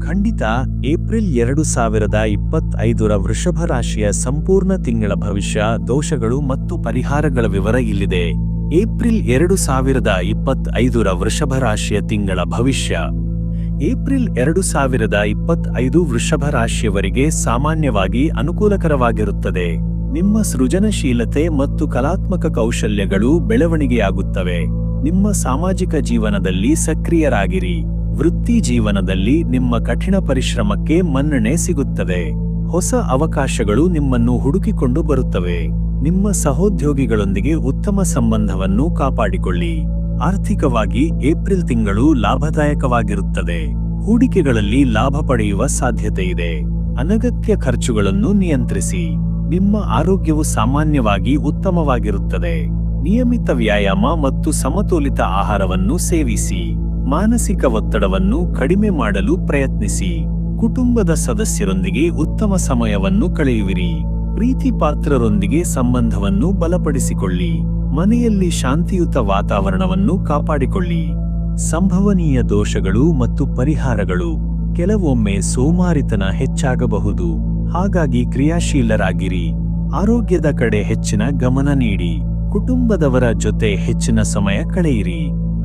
ಖಂಡಿತ. ಏಪ್ರಿಲ್ 2025ರ ವೃಷಭ ರಾಶಿಯ ಸಂಪೂರ್ಣ ತಿಂಗಳ ಭವಿಷ್ಯ, ದೋಷಗಳು ಮತ್ತು ಪರಿಹಾರಗಳ ವಿವರ ಇಲ್ಲಿದೆ. ಏಪ್ರಿಲ್ 2025ರ ವೃಷಭ ರಾಶಿಯ ತಿಂಗಳ ಭವಿಷ್ಯ. ಏಪ್ರಿಲ್ 2025 ವೃಷಭ ರಾಶಿಯವರಿಗೆ ಸಾಮಾನ್ಯವಾಗಿ ಅನುಕೂಲಕರವಾಗಿರುತ್ತದೆ. ನಿಮ್ಮ ಸೃಜನಶೀಲತೆ ಮತ್ತು ಕಲಾತ್ಮಕ ಕೌಶಲ್ಯಗಳು ಬೆಳವಣಿಗೆಯಾಗುತ್ತವೆ. ನಿಮ್ಮ ಸಾಮಾಜಿಕ ಜೀವನದಲ್ಲಿ ಸಕ್ರಿಯರಾಗಿರಿ. ವೃತ್ತಿ ಜೀವನದಲ್ಲಿ ನಿಮ್ಮ ಕಠಿಣ ಪರಿಶ್ರಮಕ್ಕೆ ಮನ್ನಣೆ ಸಿಗುತ್ತದೆ. ಹೊಸ ಅವಕಾಶಗಳು ನಿಮ್ಮನ್ನು ಹುಡುಕಿಕೊಂಡು ಬರುತ್ತವೆ. ನಿಮ್ಮ ಸಹೋದ್ಯೋಗಿಗಳೊಂದಿಗೆ ಉತ್ತಮ ಸಂಬಂಧವನ್ನು ಕಾಪಾಡಿಕೊಳ್ಳಿ. ಆರ್ಥಿಕವಾಗಿ ಏಪ್ರಿಲ್ ತಿಂಗಳು ಲಾಭದಾಯಕವಾಗಿರುತ್ತದೆ. ಹೂಡಿಕೆಗಳಲ್ಲಿ ಲಾಭ ಪಡೆಯುವ ಸಾಧ್ಯತೆಯಿದೆ. ಅನಗತ್ಯ ಖರ್ಚುಗಳನ್ನು ನಿಯಂತ್ರಿಸಿ. ನಿಮ್ಮ ಆರೋಗ್ಯವು ಸಾಮಾನ್ಯವಾಗಿ ಉತ್ತಮವಾಗಿರುತ್ತದೆ. ನಿಯಮಿತ ವ್ಯಾಯಾಮ ಮತ್ತು ಸಮತೋಲಿತ ಆಹಾರವನ್ನು ಸೇವಿಸಿ. ಮಾನಸಿಕ ಒತ್ತಡವನ್ನು ಕಡಿಮೆ ಮಾಡಲು ಪ್ರಯತ್ನಿಸಿ. ಕುಟುಂಬದ ಸದಸ್ಯರೊಂದಿಗೆ ಉತ್ತಮ ಸಮಯವನ್ನು ಕಳೆಯುವಿರಿ. ಪ್ರೀತಿ ಪಾತ್ರರೊಂದಿಗೆ ಸಂಬಂಧವನ್ನು ಬಲಪಡಿಸಿಕೊಳ್ಳಿ. ಮನೆಯಲ್ಲಿ ಶಾಂತಿಯುತ ವಾತಾವರಣವನ್ನು ಕಾಪಾಡಿಕೊಳ್ಳಿ. ಸಂಭವನೀಯ ದೋಷಗಳು ಮತ್ತು ಪರಿಹಾರಗಳು. ಕೆಲವೊಮ್ಮೆ ಸೋಮಾರಿತನ ಹೆಚ್ಚಾಗಬಹುದು, ಹಾಗಾಗಿ ಕ್ರಿಯಾಶೀಲರಾಗಿರಿ. ಆರೋಗ್ಯದ ಕಡೆ ಹೆಚ್ಚಿನ ಗಮನ ನೀಡಿ. ಕುಟುಂಬದವರ ಜೊತೆ ಹೆಚ್ಚಿನ ಸಮಯ ಕಳೆಯಿರಿ.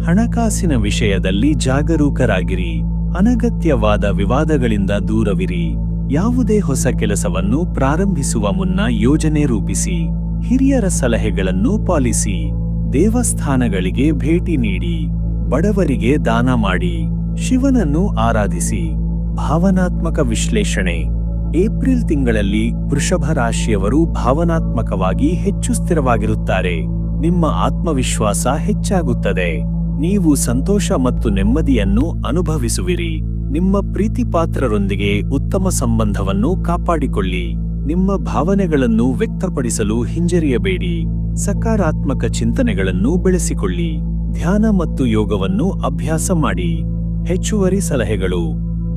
ಹಣಕಾಸಿನ ವಿಷಯದಲ್ಲಿ ಜಾಗರೂಕರಾಗಿರಿ. ಅನಗತ್ಯವಾದ ವಿವಾದಗಳಿಂದ ದೂರವಿರಿ. ಯಾವುದೇ ಹೊಸ ಕೆಲಸವನ್ನು ಪ್ರಾರಂಭಿಸುವ ಮುನ್ನ ಯೋಜನೆ ರೂಪಿಸಿ. ಹಿರಿಯರ ಸಲಹೆಗಳನ್ನು ಪಾಲಿಸಿ. ದೇವಸ್ಥಾನಗಳಿಗೆ ಭೇಟಿ ನೀಡಿ. ಬಡವರಿಗೆ ದಾನ ಮಾಡಿ. ಶಿವನನ್ನು ಆರಾಧಿಸಿ. ಭಾವನಾತ್ಮಕ ವಿಶ್ಲೇಷಣೆ. ಏಪ್ರಿಲ್ ತಿಂಗಳಲ್ಲಿ ವೃಷಭ ರಾಶಿಯವರು ಭಾವನಾತ್ಮಕವಾಗಿ ಹೆಚ್ಚು ಸ್ಥಿರವಾಗಿರುತ್ತಾರೆ. ನಿಮ್ಮ ಆತ್ಮವಿಶ್ವಾಸ ಹೆಚ್ಚಾಗುತ್ತದೆ. ನೀವು ಸಂತೋಷ ಮತ್ತು ನೆಮ್ಮದಿಯನ್ನು ಅನುಭವಿಸುವಿರಿ. ನಿಮ್ಮ ಪ್ರೀತಿಪಾತ್ರರೊಂದಿಗೆ ಉತ್ತಮ ಸಂಬಂಧವನ್ನು ಕಾಪಾಡಿಕೊಳ್ಳಿ. ನಿಮ್ಮ ಭಾವನೆಗಳನ್ನು ವ್ಯಕ್ತಪಡಿಸಲು ಹಿಂಜರಿಯಬೇಡಿ. ಸಕಾರಾತ್ಮಕ ಚಿಂತನೆಗಳನ್ನು ಬೆಳೆಸಿಕೊಳ್ಳಿ. ಧ್ಯಾನ ಮತ್ತು ಯೋಗವನ್ನು ಅಭ್ಯಾಸ ಮಾಡಿ. ಹೆಚ್ಚುವರಿ ಸಲಹೆಗಳು.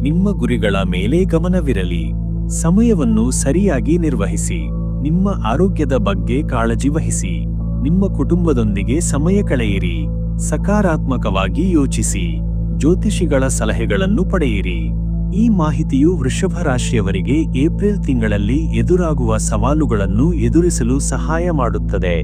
ನಿಮ್ಮ ಗುರಿಗಳ ಮೇಲೆ ಗಮನವಿರಲಿ. ಸಮಯವನ್ನು ಸರಿಯಾಗಿ ನಿರ್ವಹಿಸಿ. ನಿಮ್ಮ ಆರೋಗ್ಯದ ಬಗ್ಗೆ ಕಾಳಜಿ ವಹಿಸಿ. ನಿಮ್ಮ ಕುಟುಂಬದೊಂದಿಗೆ ಸಮಯ ಕಳೆಯಿರಿ. ಸಕಾರಾತ್ಮಕವಾಗಿ ಯೋಚಿಸಿ. ಜ್ಯೋತಿಷಿಗಳ ಸಲಹೆಗಳನ್ನು ಪಡೆಯಿರಿ. ಈ ಮಾಹಿತಿಯು ವೃಷಭ ರಾಶಿಯವರಿಗೆ ಏಪ್ರಿಲ್ ತಿಂಗಳಲ್ಲಿ ಎದುರಾಗುವ ಸವಾಲುಗಳನ್ನು ಎದುರಿಸಲು ಸಹಾಯ ಮಾಡುತ್ತದೆ.